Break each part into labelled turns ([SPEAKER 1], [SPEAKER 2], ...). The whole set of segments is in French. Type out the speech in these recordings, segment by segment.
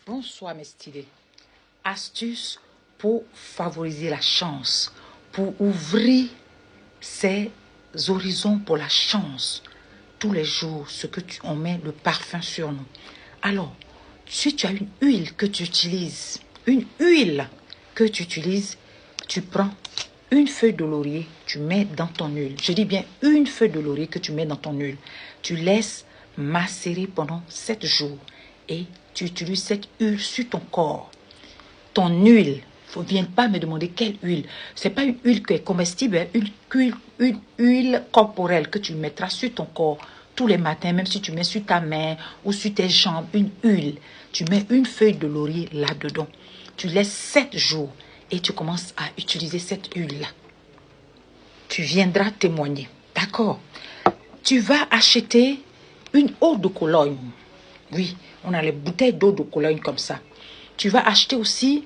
[SPEAKER 1] Bonsoir mes stylés. Astuce pour favoriser la chance, pour ouvrir ses horizons pour la chance. Tous les jours, on met le parfum sur nous. Alors, si tu as une huile que tu utilises, tu prends une feuille de laurier, tu mets dans ton huile. Je dis bien une feuille de laurier que tu mets dans ton huile. Tu laisses macérer pendant 7 jours et tu utilises cette huile sur ton corps. Ton huile, il ne viens pas me demander quelle huile. Ce n'est pas une huile qui est comestible, une huile corporelle que tu mettras sur ton corps tous les matins, même si tu mets sur ta main ou sur tes jambes, une huile. Tu mets une feuille de laurier là-dedans. Tu laisses 7 jours et tu commences à utiliser cette huile-là. Tu viendras témoigner. D'accord? Tu vas acheter une eau de Cologne. Oui, on a les bouteilles d'eau de Cologne comme ça. Tu vas acheter aussi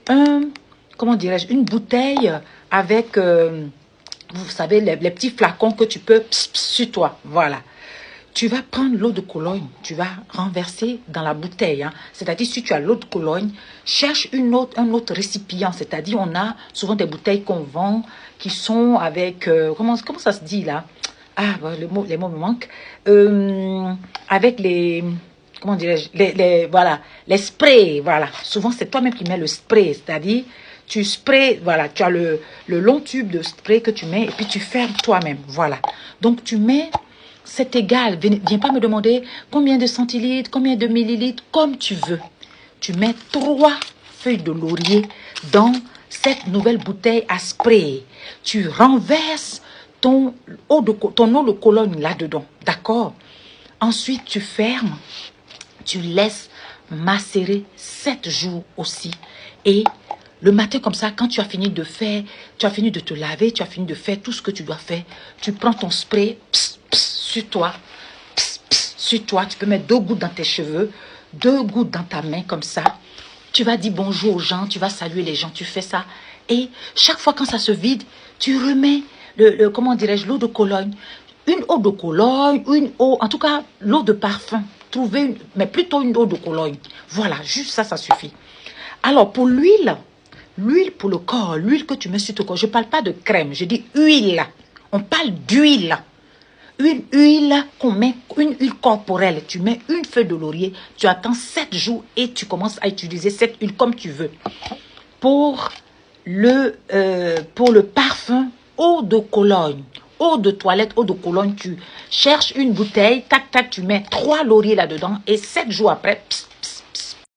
[SPEAKER 1] une bouteille avec, vous savez, les petits flacons que tu peux sur toi. Voilà. Tu vas prendre l'eau de Cologne, tu vas renverser dans la bouteille. Hein. C'est-à-dire, si tu as l'eau de Cologne, cherche un autre récipient. C'est-à-dire, on a souvent des bouteilles qu'on vend qui sont avec, comment ça se dit là? Ah, les mots me manquent. Avec les... Comment dirais-je, voilà, les sprays, voilà. Souvent, c'est toi-même qui mets le spray, c'est-à-dire, tu sprays, voilà, tu as le long tube de spray que tu mets et puis tu fermes toi-même, voilà. Donc, tu mets, c'est égal, viens pas me demander combien de centilitres, combien de millilitres, comme tu veux. Tu mets 3 feuilles de laurier dans cette nouvelle bouteille à spray. Tu renverses ton eau de Cologne là-dedans, d'accord? Ensuite, tu fermes. Tu laisses macérer 7 jours aussi. Et le matin comme ça, quand tu as fini de faire, tu as fini de te laver, tu as fini de faire tout ce que tu dois faire, tu prends ton spray sur toi. Sur toi, tu peux mettre 2 gouttes dans tes cheveux, 2 gouttes dans ta main comme ça. Tu vas dire bonjour aux gens, tu vas saluer les gens, tu fais ça. Et chaque fois quand ça se vide, tu remets comment dirais-je, l'eau de Cologne. Une eau de Cologne, une eau, en tout cas, l'eau de parfum. Mais plutôt une eau de Cologne. Voilà, juste ça, ça suffit. Alors, pour l'huile pour le corps, l'huile que tu mets sur ton corps, je ne parle pas de crème, je dis huile. On parle d'huile. Une huile qu'on met, une huile corporelle. Tu mets une feuille de laurier, tu attends 7 jours et tu commences à utiliser cette huile comme tu veux. Pour le parfum, eau de Cologne. Eau de toilette, eau de Cologne, tu cherches une bouteille, tac, tac, tu mets 3 lauriers là-dedans et 7 jours après,